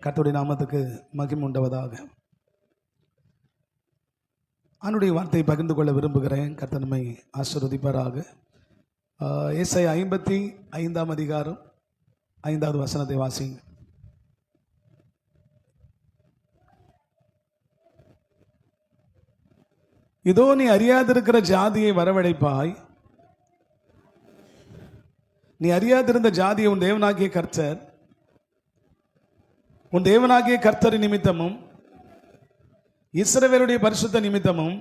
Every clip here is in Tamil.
கர்த்தருடைய நாமத்துக்கு மகிமை உண்டாவதாக. அவனுடைய வார்த்தையை பகிர்ந்து கொள்ள விரும்புகிறேன். கர்த்தர் நம்மை ஆசீர்வதிப்பாராக. ஏசாயா 55 அதிகாரம் 5வது வசனத்தை வாசிங்க. இதோ நீ அறியாதிருக்கிற ஜாதியை வரவழைப்பாய், நீ அறியாதிருந்த ஜாதியை உன் தேவனாகிய கர்த்தர், உன் தேவனாகிய கர்த்தரின் நிமித்தமும் இஸ்ரவேலுடைய பரிசுத்த நிமித்தமும்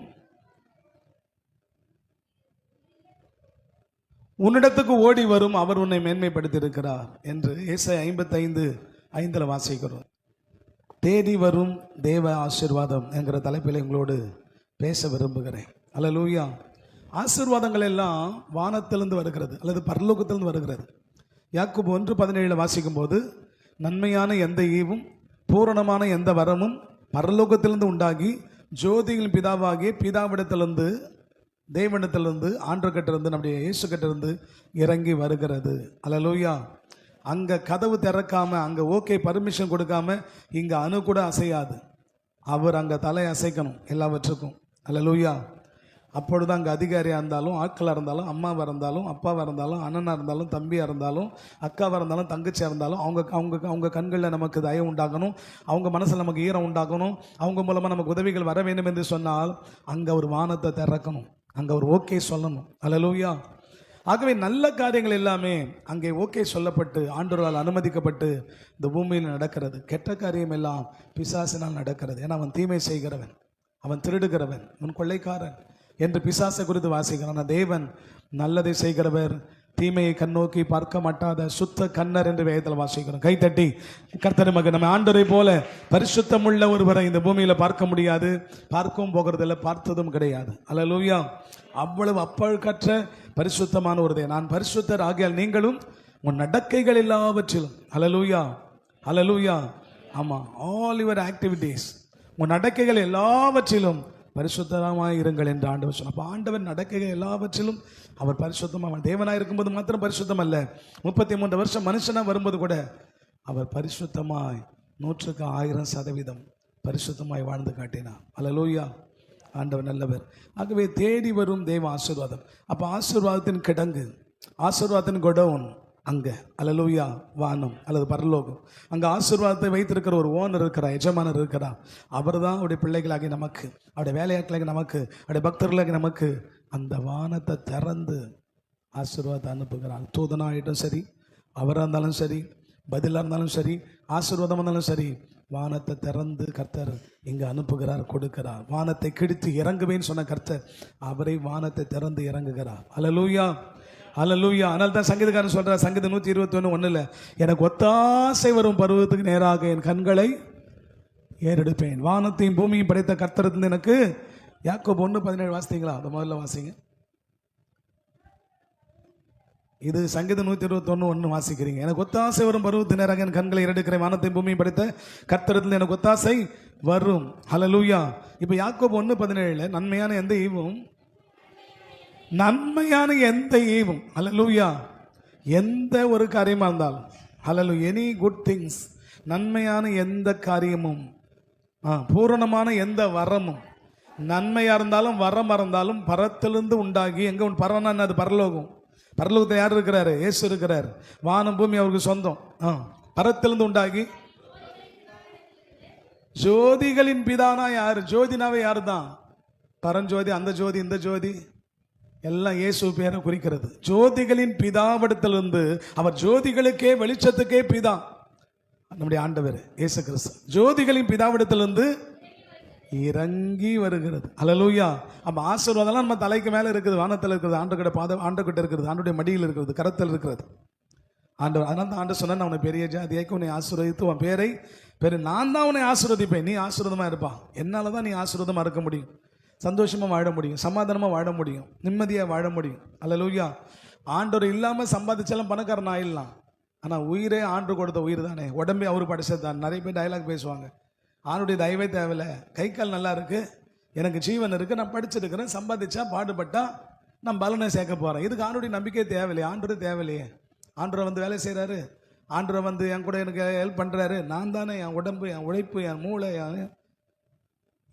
உன்னிடத்துக்கு ஓடி வரும், அவர் உன்னை மேன்மைப்படுத்தி இருக்கிறார் என்று ஏசாயா 55:5 வாசிக்கிறோம். தேடி வரும் தேவ ஆசீர்வாதம் என்கிற தலைப்பில் உங்களோடு பேச விரும்புகிறேன். அல்லேலூயா. ஆசீர்வாதங்கள் எல்லாம் வானத்திலிருந்து வருகிறது அல்லது பரலோகத்திலிருந்து வருகிறது. யாக்கோபு 1:17 வாசிக்கும் போது, நன்மையான எந்த ஈவும் பூரணமான எந்த வரமும் பரலோகத்திலிருந்து உண்டாகி ஜோதிகளின் பிதாவாகிய பிதாவிடத்திலிருந்து தேவனிடத்திலிருந்து ஆண்டவர்கிட்டருந்து நம்முடைய இயேசு கிட்டேருந்து இறங்கி வருகிறது. அல்லேலூயா. அங்கே கதவு திறக்காம, அங்கே ஓகே பர்மிஷன் கொடுக்காம இங்கே அணு கூட அசையாது. அவர் அங்கே தலை அசைக்கணும் எல்லாவற்றுக்கும். அல்லேலூயா. அப்பொழுது அங்கே அதிகாரியாக இருந்தாலும், ஆட்களாக இருந்தாலும், அம்மாவாக இருந்தாலும், அப்பாவாக இருந்தாலும், அண்ணனாக இருந்தாலும், தம்பியாக இருந்தாலும், அக்காவாக இருந்தாலும், தங்கச்சியாக இருந்தாலும், அவங்க கண்களில் நமக்கு தயவு உண்டாகணும், அவங்க மனசில் நமக்கு ஈரம் உண்டாகணும், அவங்க மூலமாக நமக்கு உதவிகள் வர வேண்டும் என்று சொன்னால் அங்கே ஒரு வானத்தை திறக்கணும், அங்கே ஒரு ஓகே சொல்லணும். அல்லேலூயா. ஆகவே நல்ல காரியங்கள் எல்லாமே அங்கே ஓகே சொல்லப்பட்டு ஆண்டவரால் அனுமதிக்கப்பட்டு இந்த பூமியில் நடக்கிறது. கெட்ட காரியம் எல்லாம் பிசாசினால் நடக்கிறது. ஏன்னா அவன் தீமை செய்கிறவன், அவன் திருடுகிறவன், அவன் கொள்ளைக்காரன் என்று பிசாசை குறித்து வாசிக்கிறான். தேவன் நல்லதை செய்கிறவர், தீமையை கண்ணோக்கி பார்க்க மாட்டாத சுத்த கண்ணர் என்று வேதத்தில் வாசிக்கிறோம். கைத்தட்டி கர்த்தர் மகன். நம்ம ஆண்டவரை போல பரிசுத்தம் உள்ள ஒருவரை இந்த பூமியில் பார்க்க முடியாது, பார்க்கவும் போகிறதில்லை, பார்த்ததும் கிடையாது. அல்லேலூயா. அவ்வளவு அப்பழுக்கற்ற பரிசுத்தமான ஒரு தேவன். நான் பரிசுத்தர் ஆகியால் நீங்களும் உன் நடக்கைகள் எல்லாவற்றிலும். அல்லேலூயா. அல்லேலூயா. ஆமாம், ஆல் யுவர் ஆக்டிவிட்டீஸ், உன் நடக்கைகள் எல்லாவற்றிலும் பரிசுத்தமாய் இருங்கள் என்று ஆண்டவர் சொன்னார். அப்போ ஆண்டவர் நடக்கைகள் எல்லாவற்றிலும் அவர் பரிசுத்தமாக, தேவனாக இருக்கும்போது மாத்திரம் பரிசுத்தம் அல்ல, 33 வருஷம் மனுஷனாக வரும்போது கூட அவர் பரிசுத்தமாய் 100% பரிசுத்தமாய் வாழ்ந்து காட்டினார். அல்லேலூயா. ஆண்டவர் நல்லவர். ஆகவே தேடி வரும் தேவ ஆசீர்வாதம். அப்போ ஆசீர்வாதத்தின் கிடங்கு, ஆசீர்வாதத்தின் கொடவுன் அங்கே. அல்லேலூயா. வானம் அல்லது பரலோகம். அங்கே ஆசீர்வாதத்தை வைத்திருக்கிற ஒரு ஓனர் இருக்கிறார், எஜமானர் இருக்கிறார். அவர் தான் அவருடைய பிள்ளைகளாகி நமக்கு, அவருடைய வேலையாட்களாகி நமக்கு, அவருடைய பக்தர்களாகி நமக்கு அந்த வானத்தை திறந்து ஆசீர்வாதத்தை அனுப்புகிறார். தூதனாகிட்டும் சரி, அவராக இருந்தாலும் சரி, பதிலாக இருந்தாலும் சரி, ஆசீர்வாதமாக இருந்தாலும் சரி, வானத்தை திறந்து கர்த்தர் இங்கே அனுப்புகிறார், கொடுக்கிறார். வானத்தை கிழித்து இறங்குவேன்னு சொன்ன கர்த்தர் அவரை வானத்தை திறந்து இறங்குகிறார். அல்லேலூயா. அல்லேலூயா. அதனால தான் சங்கீதக்காரன் சொல்கிறார், சங்கீதம் 121:1, எனக்கு ஒத்தாசை வரும் பருவத்துக்கு நேராக என் கண்களை ஏறெடுப்பேன். வானத்தையும் பூமியும் படைத்த கர்த்தர் எனக்கு. யாக்கோபு 1:17 வாசித்தீங்களா? அதை முதல்ல வாசிங்க. இது சங்கீதம் 121:1 வாசிக்கிறீங்க. எனக்கு ஒத்தாசை வரும் பருவத்து நேராக என் கண்களை ஏறெடுக்கிறேன், வானத்தையும் பூமியும் படைத்த கர்த்தரிடத்தில் எனக்கு ஒத்தாசை வரும். அல்லேலூயா. இப்போ யாக்கோபு 1:17, நன்மையான எந்த ஈவும், நன்மையான எந்த ஈவும், அல்லேலூயா, எந்த ஒரு காரியமாக இருந்தாலும், அல்லேலூயா, எனி குட் திங்ஸ், நன்மையான எந்த காரியமும், பூரணமான எந்த வரமும், நன்மையாக இருந்தாலும் வரமாக இருந்தாலும் பரத்திலிருந்து உண்டாகி, எங்கே பரவனா அது பரலோகம். பரலோகத்தில் யார் இருக்கிறாரு? இயேசு இருக்கிறார். வானம் பூமி அவருக்கு சொந்தம். பரத்திலிருந்து உண்டாகி ஜோதிகளின் பிதானா யார்? ஜோதினாவே யார் தான்? பரஞ்சோதி, அந்த ஜோதி, இந்த ஜோதி எல்லாம் இயேசு பேரை குறிக்கிறது. ஜோதிகளின் பிதாவிடத்திலிருந்து, அவர் ஜோதிகளுக்கே வெளிச்சத்துக்கே பிதா, நம்முடைய ஆண்டவர் இயேசு கிறிஸ்து ஜோதிகளின் பிதாவிடத்திலிருந்து இறங்கி வருகிறது. அல்லேலூயா. அப்போ ஆசீர்வாதம்லாம் நம்ம தலைக்கு மேலே இருக்குது, வானத்தில் இருக்கிறது, ஆண்டவர்கிட்ட இருக்கிறது, ஆண்டுடைய மடியில் இருக்கிறது, கரத்தில் இருக்கிறது. ஆண்டவர் அதனால தான் ஆண்டவர் சொன்ன, உன்னை பெரிய ஜாதியாக்கி உன்னை ஆசீர்வதித்து உன் பேரை நான் தான் உன்னை ஆசீர்வதிப்பேன், நீ ஆசீர்வாதமாக இருப்பான். என்னால் தான் நீ ஆசீர்வாதமாக இருக்க முடியும், சந்தோஷமாக வாழ முடியும், சமாதானமாக வாழ முடியும், நிம்மதியாக வாழ முடியும். அல்லேலூயா. ஆண்டவர் இல்லாமல் சம்பாதிச்சாலும் பணக்காரன் ஆயிடலாம். ஆனால் உயிரே ஆண்டு கொடுத்த உயிர் தானே, உடம்பே அவர் படைச்சது தான். நிறைய பேர் டைலாக் பேசுவாங்க, ஆணுடைய தயவே தேவையில்லை, கை கால் நல்லா இருக்குது, எனக்கு ஜீவன் இருக்குது, நான் படிச்சிருக்கிறேன், சம்பாதிச்சா பாடுபட்டா நான் பலனை சேர்க்க போகிறேன், இதுக்கு ஆண்டுடைய நம்பிக்கை தேவையில்லையே, ஆண்டோட தேவையில்லையே. ஆண்டவர் வந்து வேலை செய்கிறாரு, ஆண்டவர் வந்து என் கூட எனக்கு ஹெல்ப் பண்ணுறாரு. நான் தானே, என் உடம்பு, என் உழைப்பு, என் மூளை,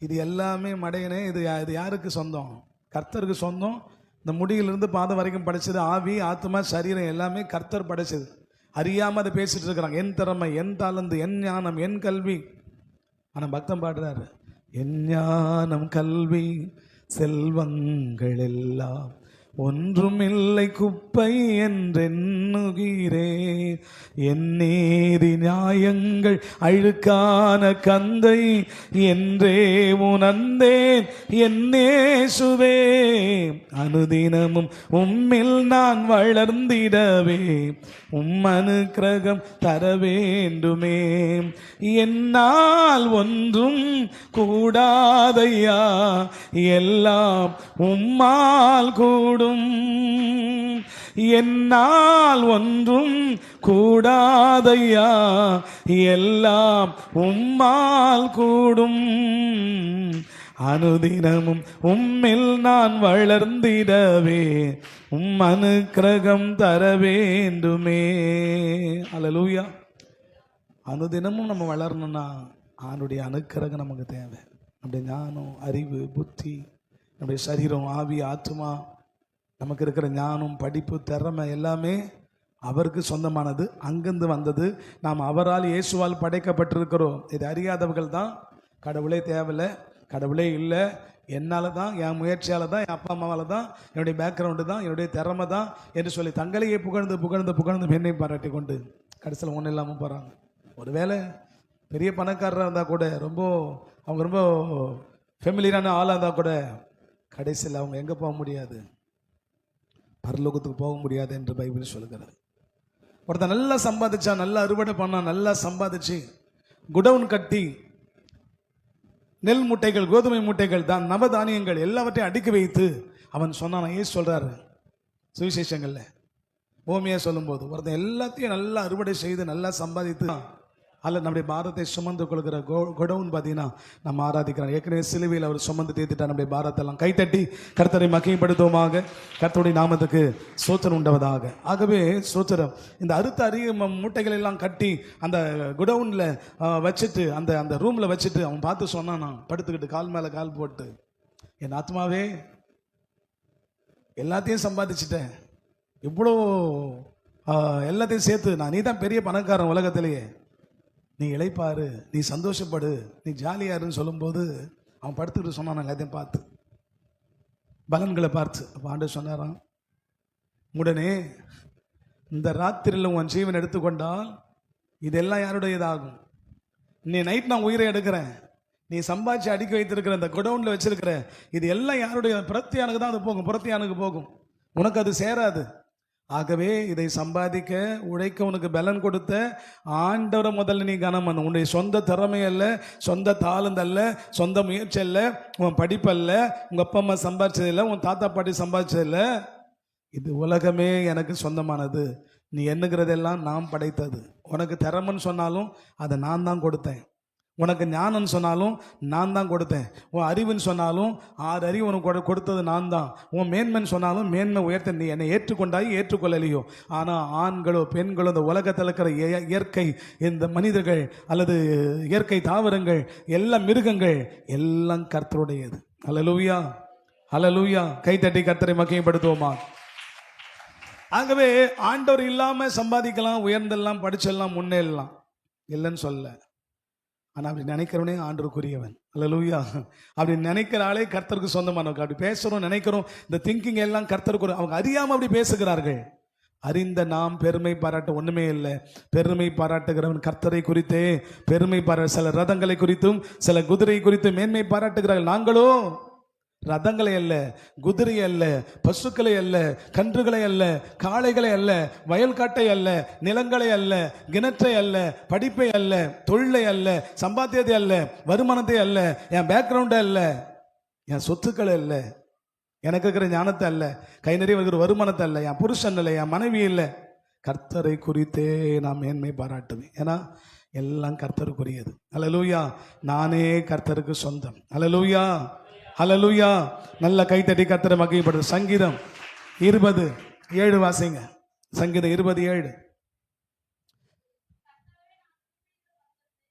இது எல்லாமே மடையனே. இது யாருக்கு சொந்தம்? கர்த்தருக்கு சொந்தம். இந்த முடியிலிருந்து பாதம் வரைக்கும் படைச்சது, ஆவி, ஆத்மா, சரீரம் எல்லாமே கர்த்தர் படைச்சது. அறியாமல் அதை பேசிட்டு இருக்கிறாங்க. என் திறமை, என் தாளந்து, என் ஞானம், என் கல்வி. ஆனால் பக்தம் பாடுறாரு, என் ஞானம், கல்வி, செல்வங்கள் எல்லாம் ஒன்றுமில்லை குப்பை என்றெண்ணுகிறேன். என் நீதி நியாயங்கள் அழுக்கான கந்தை என்றே உணர்ந்தேன் என் இயேசுவே. அனுதினமும் உம்மில் நான் வளர்ந்திடவே அனுக்கிரகம் தர வேண்டுமே. என்னால் ஒன்றும் கூடாதையா, எல்லாம் உம்மால் கூடும். என்னால் ஒன்றும் கூடாதையா, எல்லாம் உம்மால் கூடும். அனுதினமும் உம்மில் நான் வளர்ந்திடவே அனுக்கிரகம் தர வேண்டுமே. அல்லேலூயா. அனுதினமும் நம்ம வளரணும்னா அவனுடைய அனுக்கிரகம் நமக்கு தேவை. நம்முடைய ஞானம், அறிவு, புத்தி, நம்முடைய சரீரம், ஆவி, ஆத்மா, நமக்கு இருக்கிற ஞானம், படிப்பு, திறமை எல்லாமே அவருக்கு சொந்தமானது, அங்கிருந்து வந்தது. நாம் அவரால், இயேசுவால் படைக்கப்பட்டிருக்கிறோம். இது அறியாதவர்கள் தான் கடவுளே தேவையில்லை, கடவுளே இல்லை, என்னால் தான், என் முயற்சியால் தான், என் அப்பா அம்மாவால் தான், என்னுடைய பேக்ரவுண்டு தான், என்னுடைய திறமை தான் என்று சொல்லி தங்களையே புகழ்ந்து புகழ்ந்து புகழ்ந்து பெண்ணை பாராட்டி கொண்டு கடைசியில் ஒன்றும் இல்லாமல் போகிறாங்க. ஒருவேளை பெரிய பணக்காரராக இருந்தால் கூட, அவங்க ரொம்ப ஃபெமிலியரான ஆளாக இருந்தால் கூட, கடைசியில் அவங்க எங்கே போக முடியாது? பரலோகத்துக்கு போக முடியாது என்று பைபிள் சொல்லுகிறது. ஒருத்தன் நல்லா சம்பாதிச்சா, நல்லா அறுவடை பண்ணா, நல்லா சம்பாதிச்சு குடவுன் கட்டி நெல் மூட்டைகள், கோதுமை மூட்டைகள், நவதானியங்கள் எல்லாவற்றையும் அடுக்கி வைத்து அவன் சொன்னான். ஏன் சொல்றாரு சுவிசேஷங்கள்ல, ஓமியா சொல்லும்போது, ஒருத்தன் எல்லாத்தையும் நல்லா அறுவடை செய்து நல்லா சம்பாதித்து அல்ல நம்முடைய பாரத்தை சுமந்து கொள்கிற குடவுன் பார்த்தீங்கன்னா நம்ம ஆராதிக்கிறோம். ஏற்கனவே சிலுவையில் அவர் சுமந்து தீர்த்துட்டார் நம்முடைய பாரத்தெல்லாம். கைத்தட்டி கர்த்தரை மகிமைப்படுத்துவோமாக. கர்த்தருடைய நாமத்துக்கு ஸ்தோத்திரம் உண்டவதாக. ஆகவே ஸ்தோத்திரம். இந்த அறுத்த மூட்டைகள் எல்லாம் கட்டி அந்த குடவுனில் வச்சுட்டு, அந்த ரூமில் வச்சுட்டு அவன் பார்த்து சொன்னான், நான் படுத்துக்கிட்டு கால் மேலே கால் போட்டு, என் ஆத்மாவே எல்லாத்தையும் சம்பாதிச்சுட்டேன், இவ்வளோ எல்லாத்தையும் சேர்த்து நீ தான் பெரிய பணக்காரன் உலகத்திலேயே, நீ இளைப்பாரு, நீ சந்தோஷப்படு, நீ ஜாலியாருன்னு சொல்லும்போது அவன் படுத்துக்கிட்டு சொன்னான் எல்லாத்தையும் பார்த்து, பலன்களை பார்த்து. அப்போ ஆண்டவர் சொன்னாராம், உடனே இந்த ராத்திரியில் உன் ஜீவன் எடுத்துக்கொண்டால் இதெல்லாம் யாருடையதாகும்? நீ நைட் நான் உயிரை எடுக்கிறேன், நீ சம்பாதிச்சு அடுக்கி வைத்திருக்கிற இந்த குடவுனில் வச்சிருக்கிற இது எல்லாம் யாருடைய? பிரத்தியானுக்கு தான் அது போகும், புறத்தியானுக்கு போகும், உனக்கு அது சேராது. ஆகவே இதை சம்பாதிக்க, உழைக்க உனக்கு பலன் கொடுத்த ஆண்டவரை முதல்ல நீ கனம் பண்ண. உன்னுடைய சொந்த திறமை அல்ல, சொந்த தாளந்து அல்ல, சொந்த முயற்சி அல்ல, உன் படிப்பு அல்ல, உங்கள் அப்பா அம்மா சம்பாதிச்சது இல்லை, உன் தாத்தா பாட்டி சம்பாதிச்சது இல்லை. இது உலகமே எனக்கு சொந்தமானது. நீ எண்ணுகிறதெல்லாம் நான் படைத்தது. உனக்கு திறமைன்னு சொன்னாலும் அதை நான் தான் கொடுத்தேன். உனக்கு ஞானம்னு சொன்னாலும் நான் தான் கொடுத்தேன். உன் அறிவுன்னு சொன்னாலும் 6 அறிவு உனக்கு கொடுத்தது நான் தான். உன் மேன்மைன்னு சொன்னாலும் மேன்மை உயர்த்த நீ என்னை ஏற்றுக்கொண்டாய், ஏற்றுக்கொள்ளலையோ. ஆனால் ஆண்களோ பெண்களோ இந்த உலகத்தில் இருக்கிற இயற்கை, இந்த மனிதர்கள் அல்லது இயற்கை தாவரங்கள், எல்லா மிருகங்கள் எல்லாம் கர்த்தருடையது. அல்லேலூயா, அல்லேலூயா. கைத்தட்டி கர்த்தரை மகிமைப்படுத்துவோமா. ஆகவே ஆண்டவர் இல்லாமல் சம்பாதிக்கலாம், உயர்ந்தெல்லாம், படிச்செல்லாம், முன்னேறலாம், இல்லைன்னு சொல்ல. ஆனால் அப்படி நினைக்கிறவனே ஆண்டவருக்குரியவன். அல்லேலூயா. அப்படி நினைக்கிற ஆளே கர்த்தருக்கு சொந்தமானவங்க. அப்படி பேசுகிறோம், நினைக்கிறோம், இந்த திங்கிங் எல்லாம் கர்த்தருக்கு. அவங்க அறியாமல் அப்படி பேசுகிறார்கள். அறிந்த நாம் பெருமை பாராட்ட ஒன்றுமே இல்லை. பெருமை பாராட்டுகிறவன் கர்த்தரை குறித்தே பெருமை சில ரதங்களை குறித்தும் சில குதிரை குறித்தும் மேன்மை பாராட்டுகிறார்கள். நாங்களோ ரதங்களை அல்ல, குதிரை அல்ல, பசுக்களை அல்ல, கன்றுகளை அல்ல, காளைகளை அல்ல, வயல்காட்டை அல்ல, நிலங்களை அல்ல, கிணற்றை அல்ல, படிப்பை அல்ல, தொழிலை அல்ல, சம்பாத்தியத்தை அல்ல, வருமானத்தை அல்ல, என் பேக்ரவுண்டை அல்ல, என் சொத்துக்களை அல்ல, எனக்கு இருக்கிற ஞானத்தை அல்ல, கை நிறைய இருக்கிற வருமானத்தை அல்ல, என் புருஷன் இல்லை, என் மனைவி இல்லை, கர்த்தரை குறித்தே நான் மேன்மை பாராட்டுவேன். ஏன்னா எல்லாம் கர்த்தருக்குரியது. அல்லேலூயா. நானே கர்த்தருக்கு சொந்தம். அல்லேலூயா, அல்லேலூயா. நல்ல கைத்தட்டி கர்த்தரை மகிமைப்படுது. சங்கீதம் 20:7 வாசிங்க. சங்கீதம் 20:7.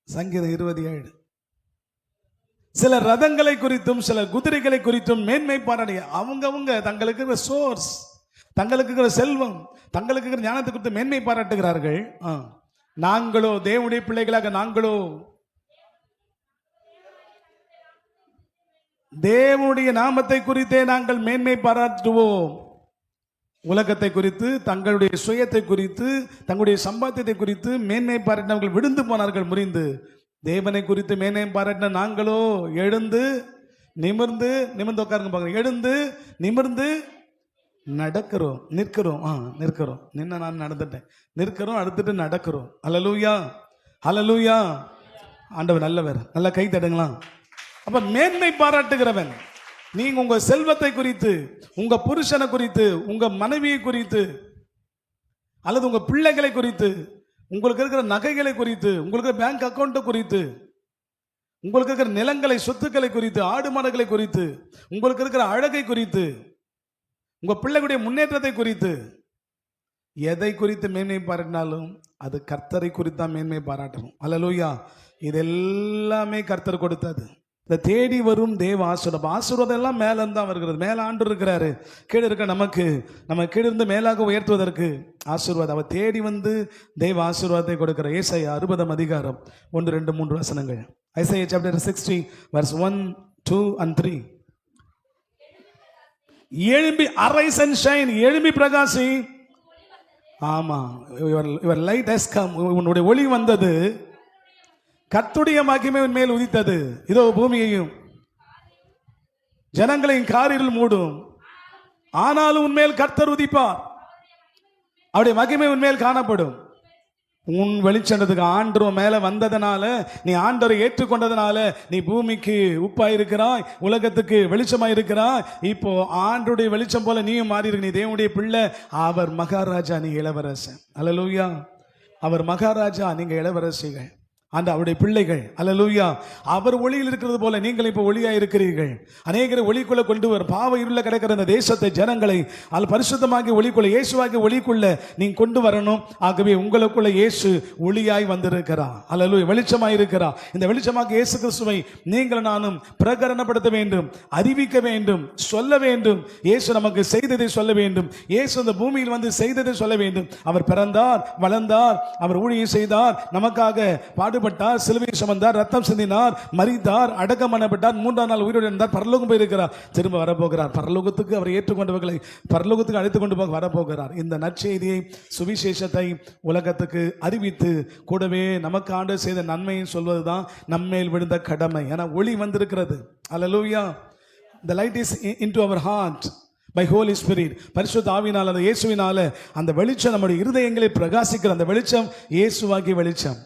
சங்கீதம் 27. சில ரதங்களை குறித்தும் சில குதிரைகளை குறித்தும் மேன்மை பாராடி அவங்கவங்க தங்களுக்கு இருக்கிற சோர்ஸ், தங்களுக்கு இருக்கிற செல்வம், தங்களுக்கு இருக்கிற ஞானத்தை குறித்து மேன்மை பாராட்டுகிறார்கள். நாங்களோ தேவனுடைய பிள்ளைகளாக நாங்களோ தேவனுடைய நாமத்தை குறித்தே நாங்கள் மேன்மை பாராட்டுவோம். உலகத்தை குறித்து, தங்களுடைய சுயத்தை குறித்து, தங்களுடைய சம்பாத்தியத்தை குறித்து மேன்மை பாராட்டினவர்கள் விழுந்து போனார்கள் முறிந்து. தேவனை குறித்து மேன்மை பாராட்டின நாங்களோ எழுந்து நிமிர்ந்து உட்காருங்க பாருங்க, எழுந்து நிமிர்ந்து நடக்கிறோம், நிற்கிறோம். நின்ன நான் நடந்துட்டேன், நிற்கிறோம், அடுத்துட்டு நடக்கிறோம். அல்லேலூயா, அல்லேலூயா. ஆண்டவர் நல்லவர், நல்லா கை தட்டுங்களாம். அப்ப மேன்மை பாராட்டுகிறவன், நீங்க உங்க செல்வத்தை குறித்து, உங்க புருஷனை குறித்து, உங்க மனைவியை குறித்து, அல்லது உங்க பிள்ளைகளை குறித்து, உங்களுக்கு இருக்கிற நகைகளை குறித்து, உங்களுக்கு பேங்க் அக்கௌண்ட் குறித்து, உங்களுக்கு இருக்கிற நிலங்களை சொத்துக்களை குறித்து, ஆடு மாடுகளை குறித்து, உங்களுக்கு இருக்கிற அழகை குறித்து, உங்க பிள்ளைகளுடைய முன்னேற்றத்தை குறித்து, எதை குறித்து மேன்மை பாராட்டினாலும் அது கர்த்தரை குறித்தான் மேன்மை பாராட்டணும். அல்லேலூயா. இது எல்லாமே கர்த்தர் கொடுத்தது. இந்த தேடி வரும் தேவ ஆசீர்வாதம் எல்லாம் மேல தான் வருகிறது. மேல ஆண்டு இருக்கிறாரு, கீழே இருக்க நமக்கு, நம்ம கீழே இருந்து மேலாக உயர்த்துவதற்கு ஆசீர்வாதம். அவர் தேடி வந்து தேவ ஆசீர்வாதத்தை கொடுக்கிற. ஏசாயா 60 அதிகாரம் 1, 2, 3 வசனங்கள். Isaiah chapter 60 verse 1, 2 and 3. எழும்பி arise and shine, எழும்பி பிரகாசி. ஆமா, your light has come, உன்னுடைய ஒளி வந்தது, கர்த்தருடைய மகிமை உன் மேல் உதித்தது. இதோ பூமியையும் ஜனங்களையும் காரிருள் மூடும், ஆனாலும் உன்மேல் கர்த்தர் உதிப்பார், அவருடைய மகிமை உன்மேல் காணப்படும். உன் வெளிச்சத்துக்கு ஆண்டவர் மேல வந்ததனால, நீ ஆண்டவரை ஏற்றுக்கொண்டதனால நீ பூமிக்கு உப்பாயிருக்கிறாய், உலகத்துக்கு வெளிச்சமாயிருக்கிறாய். இப்போ ஆண்டருடைய வெளிச்சம் போல நீயும் மாறி இருக்கு. நீ தேவனுடைய பிள்ளை, அவர் மகாராஜா, நீ இளவரசன். அல்லேலூயா. அவர் மகாராஜா, நீங்க இளவரசிகள், அந்த அவருடைய பிள்ளைகள். அல்லேலூயா. அவர் ஒளியில் இருக்கிறது போல நீங்கள் இப்போ ஒளியாக இருக்கிறீர்கள். அநேகரை ஒளிக்குள்ள கொண்டு வர, பாவ இருள கிடக்கிற இந்த தேசத்தை, ஜனங்களை அது பரிசுத்தமாகி ஒளிக்குள்ள, இயேசுவாகி ஒளிக்குள்ள நீங்க கொண்டு வரணும். ஆகவே உங்களுக்குள்ள இயேசு ஒளியாய் வந்திருக்கிறார். அல்லேலூயா. வெளிச்சமாய் இருக்கிறார். இந்த வெளிச்சமாக இயேசு கிறிஸ்துவை நீங்கள் நானும் பிரகடனப்படுத்த வேண்டும், அறிவிக்க வேண்டும், சொல்ல வேண்டும். இயேசு நமக்கு செய்ததை சொல்ல வேண்டும். இயேசு இந்த பூமியில் வந்து செய்ததை சொல்ல வேண்டும். அவர் பிறந்தார், வளர்ந்தார், அவர் ஊழியம் செய்தார், நமக்காக பாடு பட்டார், சிலுவையை சுமந்தார், ரத்தம் சிந்தினார், மரித்தார், அடக்கம் பண்ணப்பட்டார், 3ஆம் நாள் உயிரோடு இருந்தார், பரலோகம் போயிருக்கிறார், திரும்ப வரப்போகிறார். பரலோகத்துக்கு அவர் ஏற்றுக்கொண்டவர்களை பரலோகத்துக்கு அழைத்து கொண்டு போக வரப்போகிறார். இந்த நற்செய்தியை, சுவிசேஷத்தை உலகத்துக்கு அறிவித்து கூடவே நமக்கு ஆண்டு செய்த நன்மையை சொல்வதுதான் நம்மேல் விழுந்த கடமை. ஏன்னா ஒளி வந்திருக்கிறது. அல்லேலூயா. The light is into our heart by Holy Spirit. பரிசுத்த ஆவியினால, அந்த இயேசுவினால அந்த வெளிச்சம் நம்முடைய இருதயங்களை பிரகாசிக்கிற அந்த வெளிச்சம் இயேசுவாகிய வெளிச்சம்.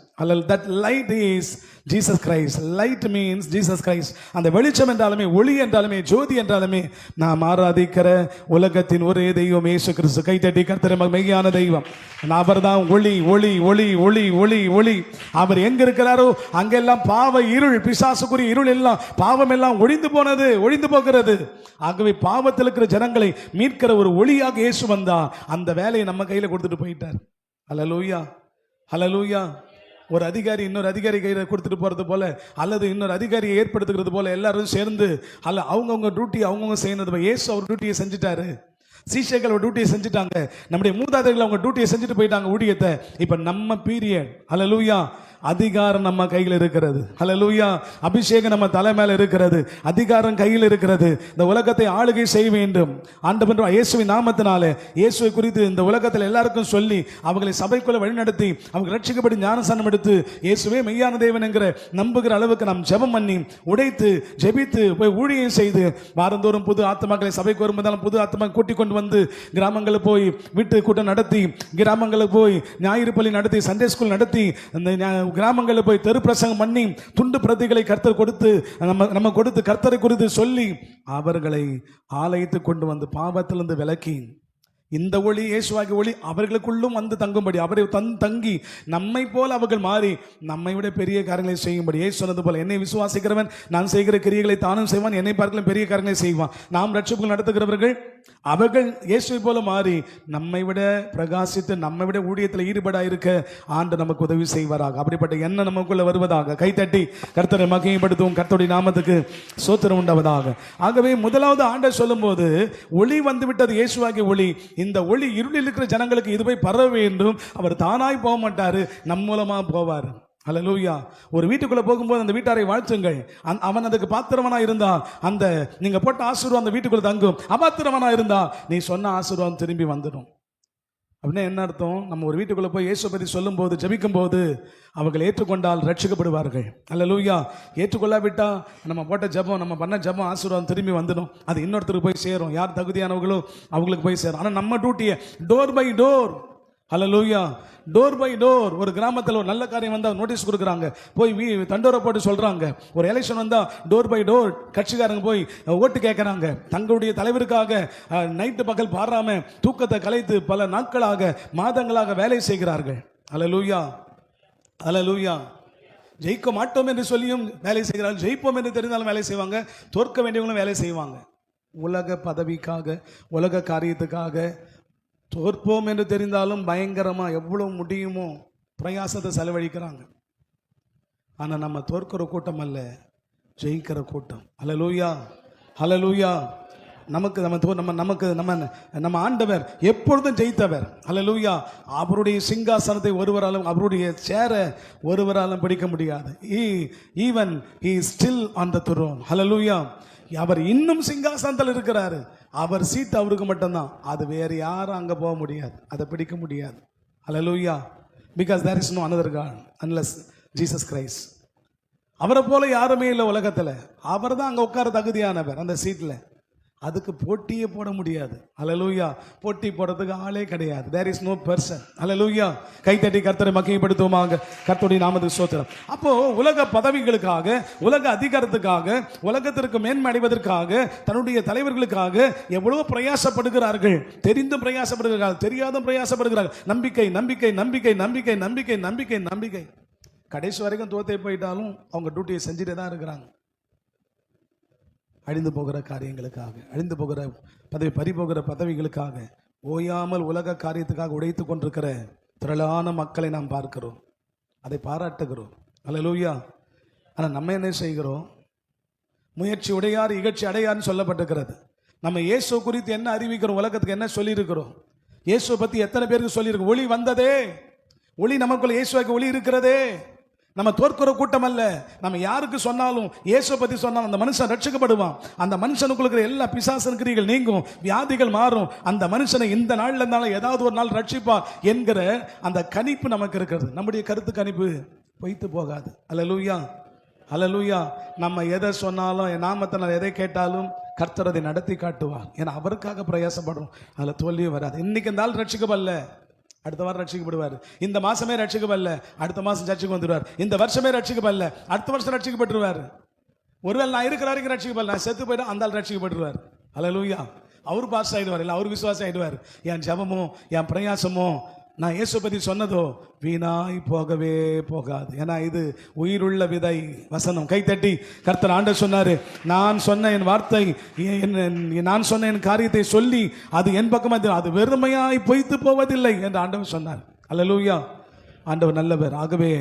That light is Jesus Christ. Light means Jesus Christ. அந்த வெளிச்சம் என்றாலுமே, ஒளி என்றாலுமே, ஜோதி என்றாலுமே நாம் ஆராதிக்கிற உலகத்தின் ஒரே தெய்வம் இயேசு கிறிஸ்து. கைத்தட்டி கர்த்தரை மெய்யான தெய்வம். அவர் தான் ஒளி, ஒளி, ஒளி, ஒளி, ஒளி, ஒளி. அவர் எங்க இருக்கிறாரோ அங்கெல்லாம் பாவ இருள், பிசாசுக்குரிய இருள் எல்லாம், பாவம் எல்லாம் ஒழிந்து போனது, ஒழிந்து போகிறது. ஆகவே பாவத்தில் இருக்கிற ஜனங்களை மீட்கிற ஒரு ஒளியாக இயேசு வந்தா, அந்த வேலையை நம்ம கையில கொடுத்துட்டு போயிட்டார். அல்லேலூயா, அல்லேலூயா. ஒரு அதிகாரி இன்னொரு அதிகாரி கையில கொடுத்துட்டு போறது போல, அல்லது இன்னொரு அதிகாரியை ஏற்படுத்துகிறது போல எல்லாரும் சேர்ந்து அல்ல அவங்கவுங்க டியூட்டி அவங்கவுங்க செய்யறது. இயேசு அவர் டியூட்டியை செஞ்சுட்டாரு, சீஷர்கள் ஒரு டியூட்டியை செஞ்சுட்டாங்க, நம்முடைய மூதாதைகள் அவங்க டியூட்டியை செஞ்சுட்டு போயிட்டாங்க, ஊழியத்தை. இப்ப நம்ம பீரியட். அல்லேலூயா. அதிகாரம் நம்ம கையில் இருக்கிறது. அல்லேலூயா. அபிஷேகம் நம்ம தலை மேல இருக்கிறது, அதிகாரம் கையில் இருக்கிறது. இந்த உலகத்தை ஆளுகை செய்ய வேண்டும். ஆண்டவர் இயேசுவின் நாமத்தினாலே இயேசுவை குறித்து இந்த உலகத்தில் எல்லாருக்கும் சொல்லி அவங்களை சபைக்குள்ள வழிநடத்தி அவங்க ரட்சிக்கப்படி ஞானஸ்நானம் எடுத்து இயேசுவே மெய்யான தேவன் என்கிற நம்புகிற அளவுக்கு நாம் ஜெபம் பண்ணி உடைத்து ஜெபித்து போய் ஊழியம் செய்து வாரந்தோறும் புது ஆத்மாக்களை சபைக்கு வரும்போதாலும் புது ஆத்மா கூட்டிக் கொண்டு வந்து கிராமங்களுக்கு போய் வீட்டு கூட்டம் நடத்தி, கிராமங்களுக்கு போய் ஞாயிறு பள்ளி நடத்தி, சண்டே ஸ்கூல் நடத்தி, அந்த கிராமங்களில் போய் தெரு பிரசங்கம் பண்ணி துண்டு பிரதிகளை கர்த்தர் கொடுத்து நம்ம கொடுத்து கர்த்தரை குறித்து சொல்லி அவர்களை ஆலயத்துக்கு கொண்டு வந்து பாவத்திலிருந்து விலக்கி, இந்த ஒளி இயேசுவாகிய ஒளி அவர்களுக்குள்ளும் வந்து தங்கும்படி, அவரை தங்கி நம்மை போல அவர்கள் மாறி நம்மை விட பெரிய காரியங்களை செய்யும்படி. இயேசு சொன்னது போல, என்னை விசுவாசிக்கிறவன் நான் செய்கிற கிரியைகளை தானும் செய்வான், என்னை பார்க்கலாம் பெரிய காரியங்களை செய்வான். நாம் ரட்சிப்புகள் நடத்துகிறவர்கள் அவர்கள் இயேசுவை போல மாறி நம்மை விட பிரகாசித்து நம்மை விட ஊழியத்தில் ஈடுபட இருக்க ஆண்டு நமக்கு உதவி செய்வாராக. அப்படிப்பட்ட எண்ணம் நமக்குள்ள வருவதாக. கைத்தட்டி கர்த்தரை மகிமைப்படுத்தும். கர்த்தருடைய நாமத்துக்கு ஸ்தோத்திரம் உண்டாவதாக. ஆகவே முதலாவது ஆண்டவர் சொல்லும்போது ஒளி வந்து விட்டது, இயேசுவாகிய ஒளி. இந்த ஒளி இருளில் இருக்கிற ஜனங்களுக்கு இது போய் பரவ வேண்டும். அவர் தானாய் போக மாட்டாரு, நம் மூலமா போவார். அல்லேலூயா. ஒரு வீட்டுக்குள்ள போகும்போது அந்த வீட்டாரை வாழ்த்துங்கள். அவன் அதுக்கு பாத்திரவனா இருந்தா அந்த நீங்க போட்ட ஆசீர்வாதம் அந்த வீட்டுக்குள்ள தங்கும். அபாத்திரவனா இருந்தா நீ சொன்ன ஆசீர்வாதம் திரும்பி வந்துடும். அப்படின்னா என்ன அர்த்தம்? நம்ம ஒரு வீட்டுக்குள்ள போய் இயேசு பற்றி சொல்லும் போது ஜெபிக்கும் போது அவர்கள் ஏற்றுக்கொண்டால் ரட்சிக்கப்படுவார்கள். அல்லேலூயா. ஏற்றுக்கொள்ளாவிட்டா நம்ம போட்ட ஜெபம், நம்ம பண்ண ஜெபம், ஆசீர்வாதம் திரும்பி வந்துடும். அது இன்னொருத்தருக்கு போய் சேரும். யார் தகுதியானவர்களோ அவங்களுக்கு போய் சேரும். ஆனால் நம்ம டியூட்டியை door by door, hallelujah, door by door. ஒரு கிராமத்தில் ஒரு நல்ல காரியம் வந்தால் நோட்டீஸ் கொடுக்குறாங்க, போய் தண்டோரை போட்டு சொல்கிறாங்க. ஒரு எலெக்ஷன் வந்தால் டோர் பை டோர் கட்சிக்காரங்க போய் ஓட்டு கேட்குறாங்க. தங்களுடைய தலைவருக்காக நைட்டு பகல் பாராமல் தூக்கத்தை கலைத்து பல நாட்களாக மாதங்களாக வேலை செய்கிறார்கள். அல்லேலூயா, அல்லேலூயா. ஜெயிக்க மாட்டோம் என்று சொல்லியும் வேலை செய்கிறார்கள். ஜெயிப்போம் என்று தெரிந்தாலும் வேலை செய்வாங்க. தோற்க வேண்டியவங்களும் வேலை செய்வாங்க. உலக பதவிக்காக, உலக காரியத்துக்காக. தோற்போம் என்று தெரிந்தாலும் பயங்கரமாக எவ்வளோ முடியுமோ பிரயாசத்தை செலவழிக்கிறாங்க. ஆனால் நம்ம தோற்கிற கூட்டம் அல்ல, ஜெயிக்கிற கூட்டம். அல்லேலூயா, அல்லேலூயா. நமக்கு நம்ம ஆண்டவர் எப்பொழுதும் ஜெயித்தவர். அல்லேலூயா. அவருடைய சிங்காசனத்தை ஒருவராலும், அவருடைய சேரை ஒருவராலும் பிடிக்க முடியாது. Even he is still on the throne. அல்லேலூயா. அவர் இன்னும் சிங்காசனத்தில் இருக்கிறாரு. அவர் சீட் அவருக்கு மட்டும்தான். அது வேறு யாரும் அங்கே போக முடியாது, அதை பிடிக்க முடியாது. Hallelujah. Because there is no another God unless Jesus Christ. அவரை போல யாருமே இல்லை உலகத்தில். அவர் தான் அங்கே உட்கார தகுதியானவர் அந்த சீட்டில். அதுக்கு போட்டியே போட முடியாது. அல்லேலூயா. போட்டி போடுறதுக்கு ஆளே கிடையாது. there is no person. அல்லேலூயா. கைத்தட்டி கர்த்தரை மகிமைப்படுத்துவோமாக. கர்த்தருடைய நாமத்துக்கு ஸ்தோத்திரம். அப்போ உலக பதவிகளுக்காக, உலக அதிகாரத்துக்காக, உலகத்திற்கு மேன்மை அடைவதற்காக, தன்னுடைய தலைவர்களுக்காக எவ்வளவு பிரயாசப்படுகிறார்கள். தெரிந்தும் பிரயாசப்படுகிறார்கள், தெரியாதும் பிரயாசப்படுகிறார்கள். நம்பிக்கை, நம்பிக்கை, நம்பிக்கை, நம்பிக்கை, நம்பிக்கை, நம்பிக்கை, நம்பிக்கை. கடைசி வரைக்கும் தோத்தே போயிட்டாலும் அவங்க டியூட்டியை செஞ்சுட்டே தான் இருக்கிறாங்க. அழிந்து போகிற காரியங்களுக்காக, அழிந்து போகிற பதவி, பறிபோகிற பதவிகளுக்காக, ஓயாமல் உலக காரியத்துக்காக உடைத்து கொண்டிருக்கிற திரளான மக்களை நாம் பார்க்கிறோம். அதை பாராட்டுகிறோம். அல்லேலூயா. ஆனால் நம்ம என்ன செய்கிறோம்? முயற்சி உடையார் இகழ்ச்சி அடையார்னு சொல்லப்பட்டிருக்கிறது. நம்ம இயேசு குறித்து என்ன அறிவிக்கிறோம்? உலகத்துக்கு என்ன சொல்லியிருக்கிறோம்? இயேசுவை பற்றி எத்தனை பேருக்கு சொல்லியிருக்கோம்? ஒளி வந்ததே, ஒளி நமக்குள்ள இயேசுவுக்கு ஒளி இருக்கிறதே. நம்ம தோற்கிற கூட்டம் அல்ல. நம்ம யாருக்கு சொன்னாலும், இயேசுவை பற்றி சொன்னாலும் அந்த மனுஷன் ரட்சிக்கப்படுவான். அந்த மனுஷனுக்குள்ள இருக்கிற எல்லா பிசாசன் கிரியைகள் நீங்கும், வியாதிகள் மாறும். அந்த மனுஷனை இந்த நாள்ல இருந்தாலும் ஏதாவது ஒரு நாள் ரட்சிப்பா என்கிற அந்த கணிப்பு நமக்கு இருக்கிறது. நம்முடைய கருத்து கணிப்பு பொய்த்து போகாது. அல்லேலூயா, அல்லேலூயா. நம்ம எதை சொன்னாலும், என் நாமத்தை எதை கேட்டாலும் கர்த்தர் அதை நடத்தி காட்டுவார். ஏன்னா அவருக்காக பிரயாசப்படுறோம். அதில் தோல்வியும் வராது. இன்னைக்கு இந்த ஆள் ரட்சிக்கப்படல, அடுத்த வாரம் ரட்சிக்கப்படுவார். இந்த மாசமே ரட்சிக்கப்படல, அடுத்த மாசம் சர்ச்சுக்கு வந்துடுவார். இந்த வருஷமே ரட்சிக்கப்படல, அடுத்த வருஷம் ரட்சிக்கப்பட்டுருவார். ஒருவேளை நான் இருக்கிற வரைக்கும் ரட்சிக்கப்படல, நான் செத்து போயிட்டா அந்த ஆள் ரட்சிக்கப்பட்டுருவார். அல்லேலூயா. அவர் பாஸ் ஆயிடுவார், இல்லை அவர் விசுவாசம் ஆயிடுவார். என் ஜபமோ என் பிரயாசமோ நான் இயேசு பற்றி சொன்னதோ வீணாய் போகவே போகாது. ஏன்னா இது உயிருள்ள விதை வசனம். கைத்தட்டி கர்த்தர் ஆண்டவர் சொன்னாரு, நான் சொன்ன என் வார்த்தை, நான் சொன்ன என் காரியத்தை சொல்லி அது என் பக்கமாக அது வெறுமையாய் பொய்த்து போவதில்லை என்று ஆண்டவர் சொன்னார். அல்லேலூயா. ஆண்டவர் நல்லவர். ஆகவே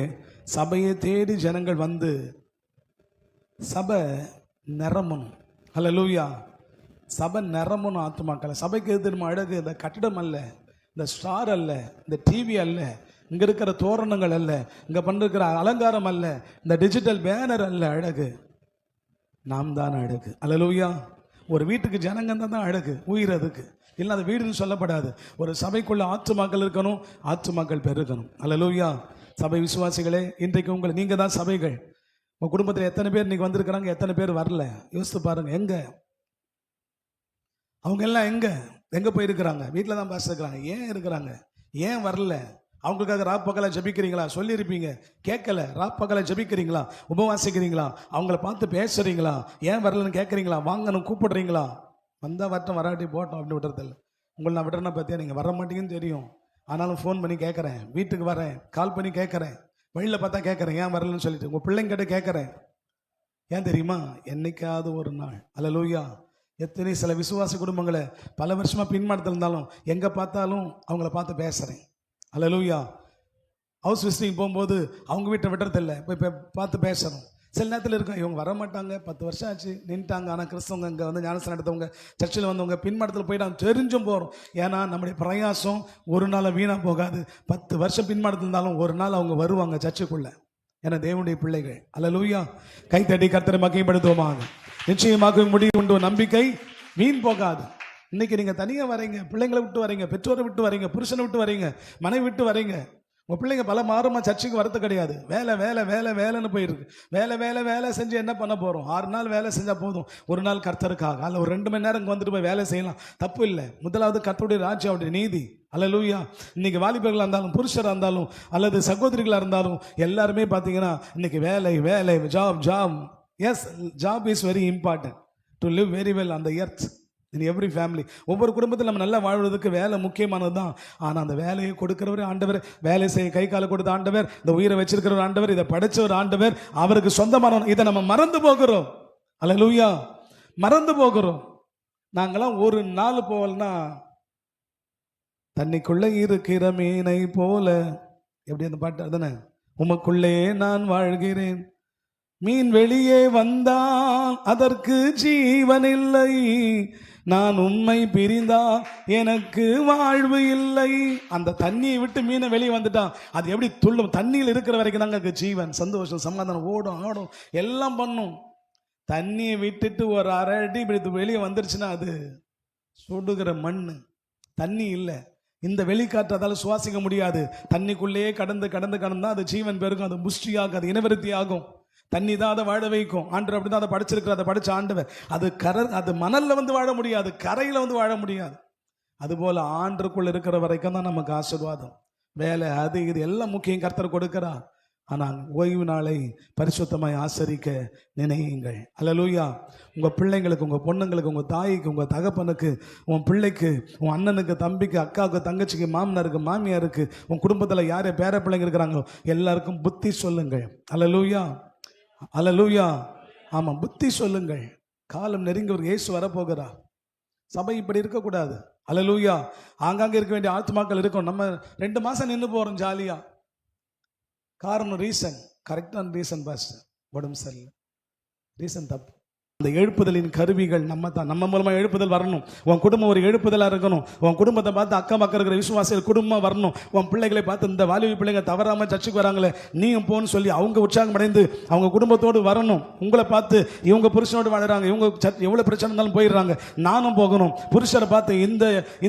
சபையை தேடி ஜனங்கள் வந்து சபை நிரம்பணும். அல்லேலூயா. சபை நிரம்பணும் ஆத்துமாக்களை. சபைக்கு எது நம்ம அழகு இந்த கட்டிடம் அல்ல, இந்த ஸ்டார் அல்ல, இந்த டிவி அல்ல, இங்கே இருக்கிற தோரணங்கள் அல்ல, இங்கே பண்ணிருக்கிற அலங்காரம் அல்ல, இந்த டிஜிட்டல் பேனர் அல்ல அழகு. நாம் தான் அழகு. அல்லேலூயா. ஒரு வீட்டுக்கு ஜனங்க தான் அழகு, உயிர் அதுக்கு இல்லை, அது வீடுன்னு சொல்லப்படாது. ஒரு சபைக்குள்ள ஆத்துமாக்கள் இருக்கணும், ஆத்துமாக்கள் பெருகணும். அல்லேலூயா. சபை விசுவாசிகளே, இன்றைக்கு உங்களை நீங்கள் தான் சபைகள். உங்கள் குடும்பத்தில் எத்தனை பேர் இன்னைக்கு வந்திருக்கிறாங்க, எத்தனை பேர் வரல? யோசித்து பாருங்க. எங்கே அவங்க எல்லாம்? எங்கே போயிருக்கிறாங்க? வீட்டில் தான் பேசுகிறாங்க. ஏன் இருக்கிறாங்க? ஏன் வரல? அவங்களுக்காக ராப்பகலை ஜபிக்கிறீங்களா? சொல்லியிருப்பீங்க, கேட்கல. ராப்பகலை ஜபிக்கிறீங்களா? உபவாசிக்கிறீங்களா? அவங்கள பார்த்து பேசுறீங்களா? ஏன் வரலன்னு கேட்குறீங்களா? வாங்கணும் கூப்பிடுறீங்களா? வந்தால் வரட்டும், வராட்டி போட்டோம் அப்படின்னு விடுறதில்ல. உங்களை நான் விடுறேன்னா பார்த்தியா, நீங்கள் வர மாட்டீங்கன்னு தெரியும், ஆனாலும் ஃபோன் பண்ணி கேட்குறேன், வீட்டுக்கு வரேன், கால் பண்ணி கேட்குறேன், வழியில் பார்த்தா கேட்குறேன் ஏன் வரலன்னு சொல்லிட்டு. உங்கள் பிள்ளைங்கிட்ட கேட்குறேன். ஏன் தெரியுமா? என்னைக்காவது ஒரு நாள், அல்லேலூயா, எத்தனை சில விசுவாச குடும்பங்களை பல வருஷமாக பின்மாற்றத்தில் இருந்தாலும் எங்கே பார்த்தாலும் அவங்கள பார்த்து பேசுகிறேன். அல்லேலூயா. ஹவுஸ் விசிட்டிங் போகும்போது அவங்க வீட்டை விடுறதில்ல, போய் பார்த்து பேசுகிறோம். சில நேரத்தில் இருக்கும், இவங்க வர மாட்டாங்க, 10 வருஷம் ஆச்சு நின்ட்டாங்க, ஆனால் கிறிஸ்தவங்க இங்கே வந்து ஞானஸ்நானம் நடத்தவங்க சர்ச்சில் வந்தவங்க பின்மாற்றத்தில் போயிட்டு தெரிஞ்சும் போகிறோம். ஏன்னா நம்முடைய பிரயாசம் ஒரு நாள் வீணாக போகாது. 10 வருஷம் பின்மாற்றத்தில் இருந்தாலும் ஒரு நாள் அவங்க வருவாங்க சர்ச்சுக்குள்ளே. ஏன்னா தேவனுடைய பிள்ளைகள். அல்லேலூயா. கைத்தட்டி கர்த்தரை மகிமைப்படுத்துவோமாக. நிச்சயமாக முடிவு உண்டு, நம்பிக்கை வீண் போகாது. இன்னைக்கு நீங்கள் தனியாக வரீங்க, பிள்ளைங்களை விட்டு வரீங்க, பெற்றோரை விட்டு வரீங்க, புருஷனை விட்டு வரீங்க, மனைவி விட்டு வரீங்க. உங்கள் பிள்ளைங்க பல மாதமாக சர்ச்சுக்கு வரது கிடையாது. வேலை வேலை வேலை வேலைன்னு போயிருக்கு. வேலை வேலை வேலை செஞ்சு என்ன பண்ண போகிறோம்? 6 நாள் வேலை செஞ்சால் போதும், ஒரு நாள் கர்த்தருக்காக. அதில் ஒரு 2 மணி நேரம் இங்கே வந்துட்டு போய் வேலை செய்யலாம், தப்பு இல்லை. முதலாவது கர்த்தருடைய ராஜ்யம், அவருடைய நீதி. அல்லேலூயா. இன்னைக்கு வாலிபர்களாக இருந்தாலும் புருஷராக இருந்தாலும் அல்லது சகோதரிகளாக இருந்தாலும் எல்லாருமே பார்த்தீங்கன்னா இன்னைக்கு வேலை வேலை, job job. Yes, job is very important to live very well on the earth in every family. ஒவ்வொரு குடும்பத்தில் நம்ம நல்லா வாழ்வதற்கு வேலை முக்கியமானது தான். ஆனால் அந்த வேலையை கொடுக்கிறவர் ஆண்டவர், வேலை செய்ய கை காலை கொடுத்த ஆண்டவர், இந்த உயிரை வச்சிருக்கிறவர் ஆண்டவர், இதை படைச்சவர் ஆண்டவர், அவருக்கு சொந்தமானவன். இதை நம்ம மறந்து போகிறோம். அல்லேலூயா. மறந்து போகிறோம். நாங்களாம் ஒரு நாள் போகலன்னா தண்ணிக்குள்ளே இருக்கிற மீனை போல, எப்படி அந்த பாட்டு அதுதானே, உமக்குள்ளே நான் வாழ்கிறேன், மீன் வெளியே வந்தால் அதற்கு ஜீவன் இல்லை, நான் உம்மை பிரிந்தா எனக்கு வாழ்வு இல்லை. அந்த தண்ணியை விட்டு மீனை வெளியே வந்துட்டான், அது எப்படி துள்ளும்? தண்ணியில் இருக்கிற வரைக்கும் தாங்க ஜீவன், சந்தோஷம், சமாதானம், ஓடும் ஆடும் எல்லாம் பண்ணும். தண்ணியை விட்டுட்டு ஒரு அரை அடி இப்படி வெளியே வந்துருச்சுன்னா அது சுடுகிற மண். தண்ணி இல்லை. இந்த வெளிக்காற்று அதால் சுவாசிக்க முடியாது. தண்ணிக்குள்ளேயே கடந்து கடந்து கடந்தா அது ஜீவன் பெருகும், அது புஷ்டியாகும், அது இனவிருத்தி ஆகும். தண்ணி தான் அதை வாழ வைக்கும். ஆண்டவர் அப்படி தான் அதை படைச்சிருக்கிற, அதை படைச்ச ஆண்டவர். அது மணல்ல வந்து வாழ முடியாது, கரையில் வந்து வாழ முடியாது. அதுபோல் ஆண்டருக்குள்ள இருக்கிற வரைக்கும் தான் நமக்கு ஆசீர்வாதம். வேலை அது இது எல்லாம் முக்கியம், கர்த்தர் கொடுக்கிறார். ஆனால் ஓய்வு நாளை பரிசுத்தமாய் ஆசரிக்க நினையுங்கள். அல்லேலூயா. உங்கள் பிள்ளைங்களுக்கு, உங்கள் பொண்ணுங்களுக்கு, உங்கள் தாய்க்கு, உங்கள் தகப்பனுக்கு, உன் பிள்ளைக்கு, உன் அண்ணனுக்கு, தம்பிக்கு, அக்காவுக்கு, தங்கச்சிக்கு, மாமனாருக்கு, மாமியாருக்கு, உன் குடும்பத்தில் யார் பேர பிள்ளைங்க இருக்கிறாங்களோ எல்லாருக்கும் புத்தி சொல்லுங்கள். அல்லேலூயா. அல்லேலூயா. ஆமாம், புத்தி சொல்லுங்கள். காலம் நெருங்கி ஒரு இயேசு வரப்போகிறார். சபை இப்படி இருக்கக்கூடாது. அல்லேலூயா. ஆங்காங்கே இருக்க வேண்டிய ஆத்மாக்கள் இருக்கும். நம்ம 2 மாதம் நின்று போகிறோம் ஜாலியாக. காரணம் ரீசன், கரெக்டான ரீசன் பாஸ்டர், உடம்பு சரியில்லை, ரீசன் தப்பு. அந்த எழுப்புதலின் கருவிகள் நம்ம தான். நம்ம மூலமாக எழுப்புதல் வரணும். உன் குடும்பம் ஒரு எழுப்புதலாக இருக்கணும். உன் குடும்பத்தை பார்த்து அக்கம் பக்கம் இருக்கிற விசுவாசிகள் குடும்பம் வரணும். உன் பிள்ளைகளை பார்த்து இந்த வாலிப பிள்ளைங்க தவறாமல் சர்ச்சுக்கு வராங்களே, நீயும் போன்னு சொல்லி அவங்க உற்சாகம் அடைந்து அவங்க குடும்பத்தோடு வரணும். உங்களை பார்த்து இவங்க புருஷனோடு வாழறாங்க, இவங்க எவ்வளோ பிரச்சனை இருந்தாலும் போயிடுறாங்க, நானும் போகணும். புருஷரை பார்த்து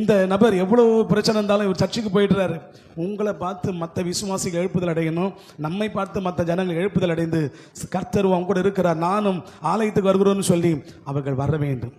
இந்த நபர் எவ்வளோ பிரச்சனை இருந்தாலும் இவர் சர்ச்சுக்கு போயிடுறாரு. உங்களை பார்த்து மற்ற விசுவாசிகள் எழுப்புதல் அடையணும். நம்மை பார்த்து மற்ற ஜனங்கள் எழுப்புதல் அடைந்து கர்த்தர் அவங்க கூட இருக்கிறார், நானும் ஆலயத்துக்கு வருகிறோன்னு சொல்லி அவர்கள் வர வேண்டும்.